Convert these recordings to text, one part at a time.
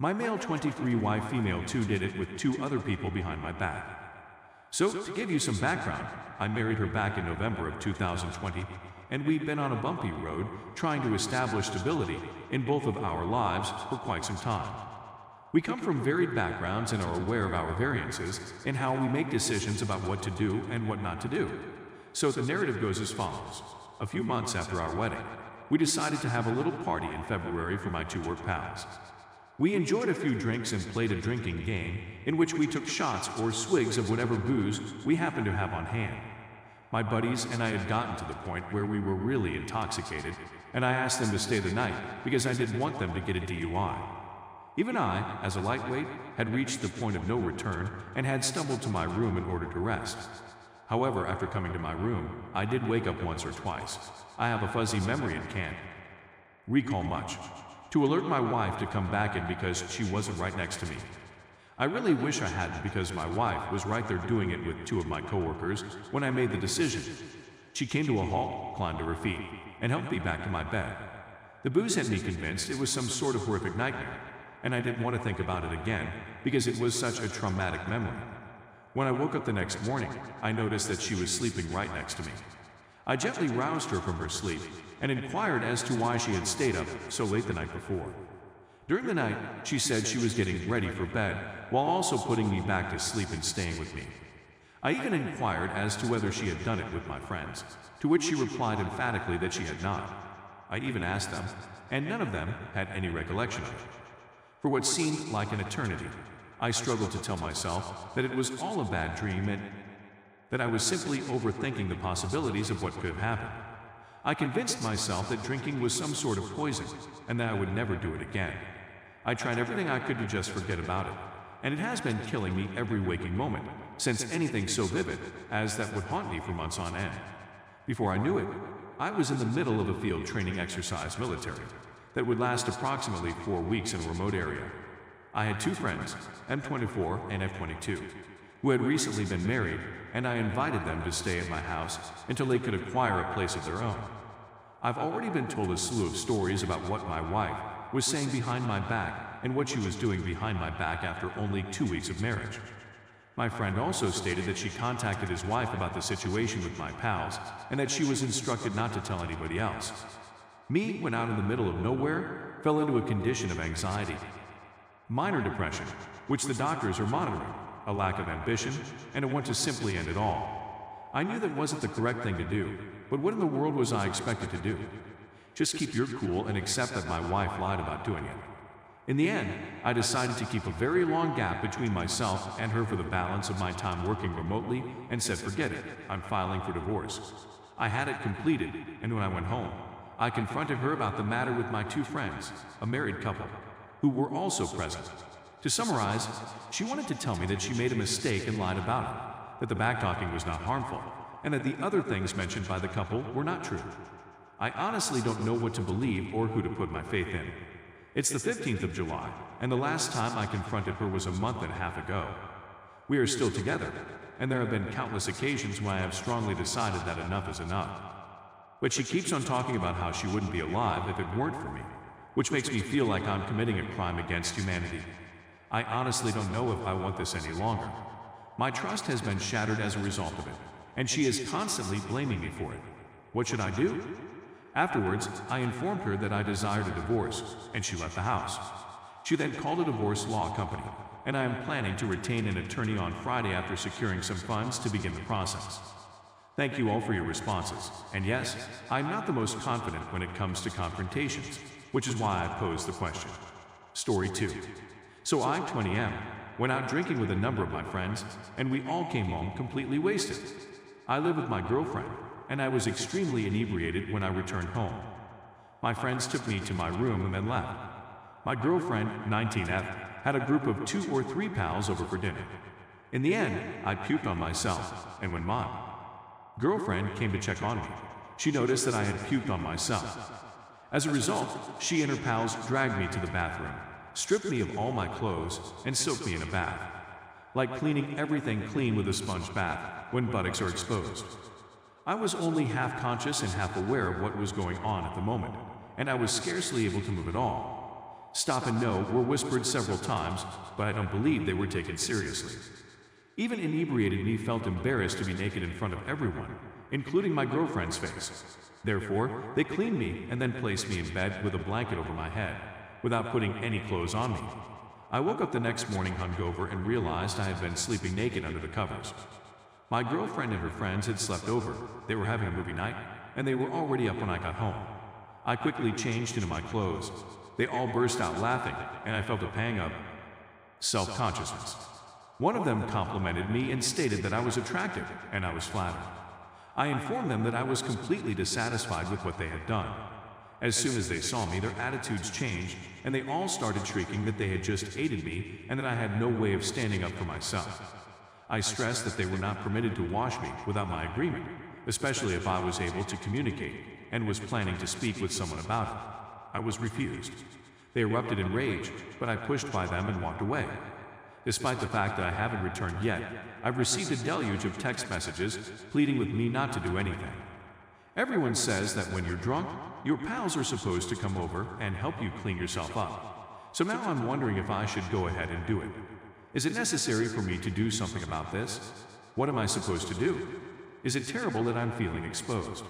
My male 23Y female 2 did it with 2 other people behind my back. So, to give you some background, I married her back in November of 2020, and we've been on a bumpy road trying to establish stability in both of our lives for quite some time. We come from varied backgrounds and are aware of our variances in how we make decisions about what to do and what not to do. So the narrative goes as follows. A few months after our wedding, we decided to have a little party in February for my 2 work pals. We enjoyed a few drinks and played a drinking game in which we took shots or swigs of whatever booze we happened to have on hand. My buddies and I had gotten to the point where we were really intoxicated, and I asked them to stay the night because I didn't want them to get a DUI. Even I, as a lightweight, had reached the point of no return and had stumbled to my room in order to rest. However, after coming to my room, I did wake up once or twice. I have a fuzzy memory and can't recall much. To alert my wife to come back in because she wasn't right next to me. I really wish I hadn't because my wife was right there doing it with 2 of my coworkers when I made the decision. She came to a halt, climbed to her feet, and helped me back to my bed. The booze had me convinced it was some sort of horrific nightmare, and I didn't want to think about it again because it was such a traumatic memory. When I woke up the next morning, I noticed that she was sleeping right next to me. I gently roused her from her sleep and inquired as to why she had stayed up so late the night before. During the night, she said she was getting ready for bed while also putting me back to sleep and staying with me. I even inquired as to whether she had done it with my friends, to which she replied emphatically that she had not. I even asked them, and none of them had any recollection of it. For what seemed like an eternity, I struggled to tell myself that it was all a bad dream and that I was simply overthinking the possibilities of what could have happened. I convinced myself that drinking was some sort of poison and that I would never do it again. I tried everything I could to just forget about it, and it has been killing me every waking moment, since anything so vivid as that would haunt me for months on end. Before I knew it, I was in the middle of a field training exercise military that would last approximately 4 weeks in a remote area. I had 2 friends, M24 and F22, who had recently been married, and I invited them to stay at my house until they could acquire a place of their own. I've already been told a slew of stories about what my wife was saying behind my back and what she was doing behind my back after only 2 weeks of marriage. My friend also stated that she contacted his wife about the situation with my pals and that she was instructed not to tell anybody else. Me, when out in the middle of nowhere, fell into a condition of anxiety, minor depression, which the doctors are monitoring, a lack of ambition, and a want to simply end it all. I knew that wasn't the correct thing to do, but what in the world was I expected to do? Just keep your cool and accept that my wife lied about doing it. In the end, I decided to keep a very long gap between myself and her for the balance of my time working remotely and said forget it, I'm filing for divorce. I had it completed, and when I went home, I confronted her about the matter with my 2 friends, a married couple, who were also present. To summarize, she wanted to tell me that she made a mistake and lied about it, that the backtalking was not harmful, and that the other things mentioned by the couple were not true. I honestly don't know what to believe or who to put my faith in. It's the 15th of July, and the last time I confronted her was a month and a half ago. We are still together, and there have been countless occasions when I have strongly decided that enough is enough. But she keeps on talking about how she wouldn't be alive if it weren't for me, which makes me feel like I'm committing a crime against humanity. I honestly don't know if I want this any longer. My trust has been shattered as a result of it, and she is constantly blaming me for it. What should I do? Afterwards, I informed her that I desired a divorce, and she left the house. She then called a divorce law company, and I am planning to retain an attorney on Friday after securing some funds to begin the process. Thank you all for your responses, and yes, I'm not the most confident when it comes to confrontations, which is why I posed the question. Story 2. So I, 20M, went out drinking with a number of my friends, and we all came home completely wasted. I live with my girlfriend, and I was extremely inebriated when I returned home. My friends took me to my room and then left. My girlfriend, 19F, had a group of 2 or 3 pals over for dinner. In the end, I puked on myself, and when my girlfriend came to check on me, she noticed that I had puked on myself. As a result, she and her pals dragged me to the bathroom, stripped me of all my clothes, and soaked me in a bath. Like cleaning everything clean with a sponge bath when buttocks are exposed. I was only half conscious and half aware of what was going on at the moment, and I was scarcely able to move at all. Stop and no were whispered several times, but I don't believe they were taken seriously. Even inebriated me felt embarrassed to be naked in front of everyone, including my girlfriend's face. Therefore, they cleaned me and then placed me in bed with a blanket over my head, without putting any clothes on me. I woke up the next morning hungover and realized I had been sleeping naked under the covers. My girlfriend and her friends had slept over, they were having a movie night, and they were already up when I got home. I quickly changed into my clothes. They all burst out laughing, and I felt a pang of self-consciousness. One of them complimented me and stated that I was attractive, and I was flattered. I informed them that I was completely dissatisfied with what they had done. As soon as they saw me, their attitudes changed, and they all started shrieking that they had just aided me and that I had no way of standing up for myself. I stressed that they were not permitted to wash me without my agreement, especially if I was able to communicate and was planning to speak with someone about it. I was refused. They erupted in rage, but I pushed by them and walked away. Despite the fact that I haven't returned yet, I've received a deluge of text messages pleading with me not to do anything. Everyone says that when you're drunk, your pals are supposed to come over and help you clean yourself up. So now I'm wondering if I should go ahead and do it. Is it necessary for me to do something about this? What am I supposed to do? Is it terrible that I'm feeling exposed?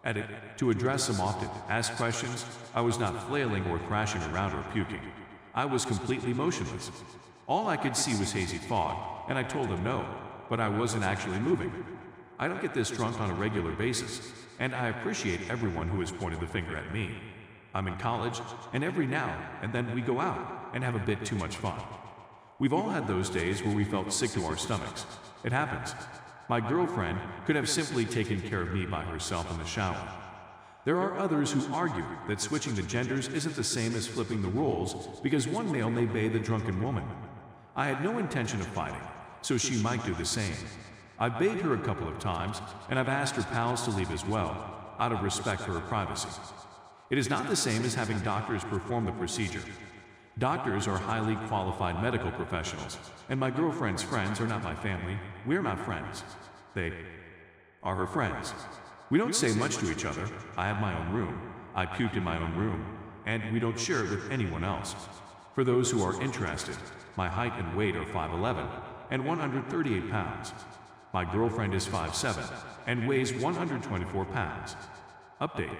Edit. To address them often, ask questions. I was not flailing or thrashing around or puking. I was completely motionless. All I could see was hazy fog, and I told them no, but I wasn't actually moving. I don't get this drunk on a regular basis, and I appreciate everyone who has pointed the finger at me. I'm in college, and every now and then we go out and have a bit too much fun. We've all had those days where we felt sick to our stomachs. It happens. My girlfriend could have simply taken care of me by herself in the shower. There are others who argue that switching the genders isn't the same as flipping the roles because one male may bathe a drunken woman. I had no intention of fighting, so she might do the same. I've bathed her a couple of times, and I've asked her pals to leave as well, out of respect for her privacy. It is not the same as having doctors perform the procedure. Doctors are highly qualified medical professionals, and my girlfriend's friends are not my family. We're not friends. They are her friends. We don't say much to each other. I have my own room. I puked in my own room, and we don't share it with anyone else. For those who are interested, my height and weight are 5'11" and 138 pounds. My girlfriend is 5'7" and weighs 124 pounds. Update.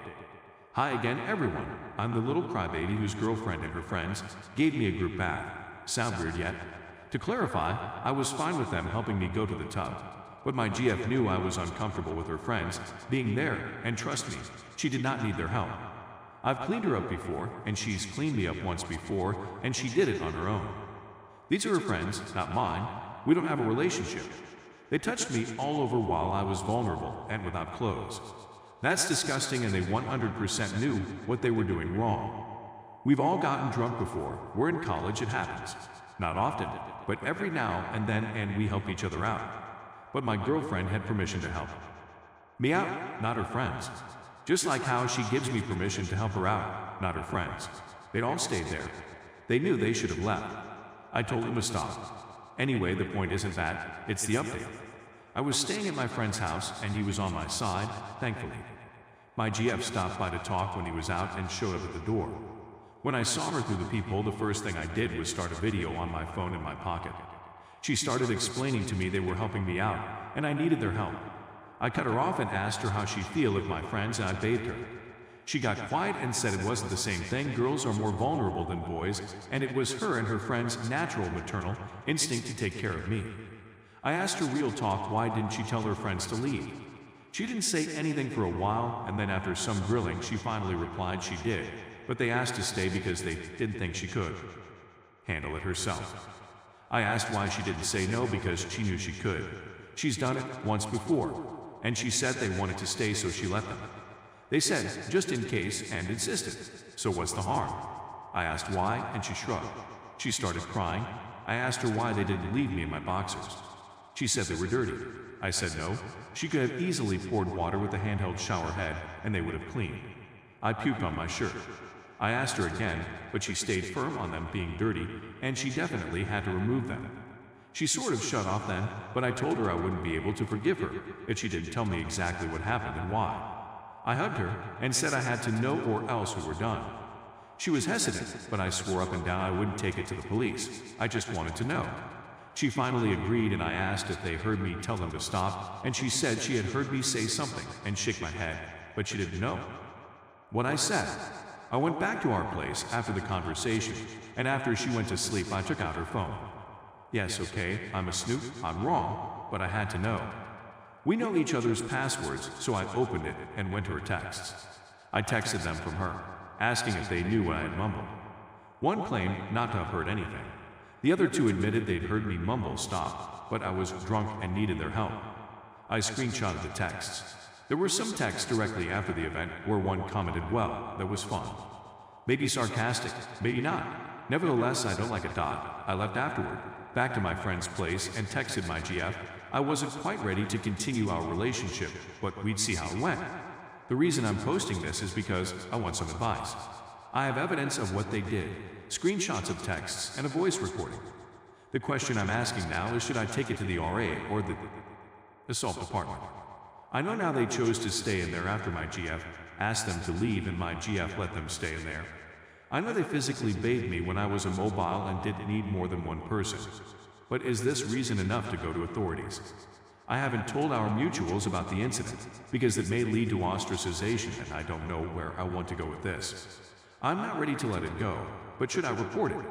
Hi again, everyone. I'm the little crybaby whose girlfriend and her friends gave me a group bath. Sound weird yet? To clarify, I was fine with them helping me go to the tub, but my GF knew I was uncomfortable with her friends being there, and trust me, she did not need their help. I've cleaned her up before, and she's cleaned me up once before, and she did it on her own. These are her friends, not mine. We don't have a relationship. They touched me all over while I was vulnerable and without clothes. That's disgusting, and they 100% knew what they were doing wrong. We've all gotten drunk before. We're in college, it happens. Not often, but every now and then, and we help each other out. But my girlfriend had permission to help me out, not her friends. Just like how she gives me permission to help her out, not her friends. They'd all stayed there. They knew they should have left. I told them to stop. Anyway, the point isn't that, it's the update. I was staying at my friend's house, and he was on my side, thankfully. My GF stopped by to talk when he was out and showed up at the door. When I saw her through the peephole, the first thing I did was start a video on my phone in my pocket. She started explaining to me they were helping me out, and I needed their help. I cut her off and asked her how she'd feel if my friends and I bathed her. She got quiet and said it wasn't the same thing. Girls are more vulnerable than boys, and it was her and her friends' natural maternal instinct to take care of me. I asked her real talk, why didn't she tell her friends to leave? She didn't say anything for a while, and then after some grilling, she finally replied she did, but they asked to stay because they didn't think she could handle it herself. I asked why she didn't say no, because she knew she could. She's done it once before, and she said they wanted to stay, so she let them. They said, just in case, and insisted. So what's the harm? I asked why, and she shrugged. She started crying. I asked her why they didn't leave me in my boxers. She said they were dirty. I said no. She could have easily poured water with a handheld shower head, and they would have cleaned. I puked on my shirt. I asked her again, but she stayed firm on them being dirty, and she definitely had to remove them. She sort of shut off then, but I told her I wouldn't be able to forgive her if she didn't tell me exactly what happened and why. I hugged her and said I had to know or else we were done. She was hesitant, but I swore up and down I wouldn't take it to the police. I just wanted to know. She finally agreed, and I asked if they heard me tell them to stop, and she said she had heard me say something and shake my head, but she didn't know what I said. I went back to our place after the conversation, and after she went to sleep, I took out her phone. Yes, okay, I'm a snoop, I'm wrong, but I had to know. We know each other's passwords, so I opened it and went to her texts. I texted them from her, asking if they knew what I had mumbled. One claimed not to have heard anything. The other two admitted they'd heard me mumble stop, but I was drunk and needed their help. I screenshotted the texts. There were some texts directly after the event where one commented, "Well, that was fun." Maybe sarcastic, maybe not. Nevertheless, I don't like a dot. I left afterward, back to my friend's place, and texted my GF. I wasn't quite ready to continue our relationship, but we'd see how it went. The reason I'm posting this is because I want some advice. I have evidence of what they did, screenshots of texts, and a voice recording. The question I'm asking now is, should I take it to the RA or the assault department? I know now they chose to stay in there after my GF asked them to leave and my GF let them stay in there. I know they physically bathed me when I was immobile and didn't need more than one person. But is this reason enough to go to authorities? I haven't told our mutuals about the incident because it may lead to ostracization, and I don't know where I want to go with this. I'm not ready to let it go, but should I report it?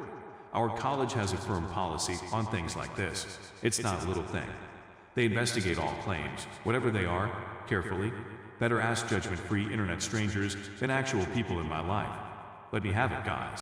Our college has a firm policy on things like this. It's not a little thing. They investigate all claims, whatever they are, carefully. Better ask judgment-free internet strangers than actual people in my life. Let me have it, guys.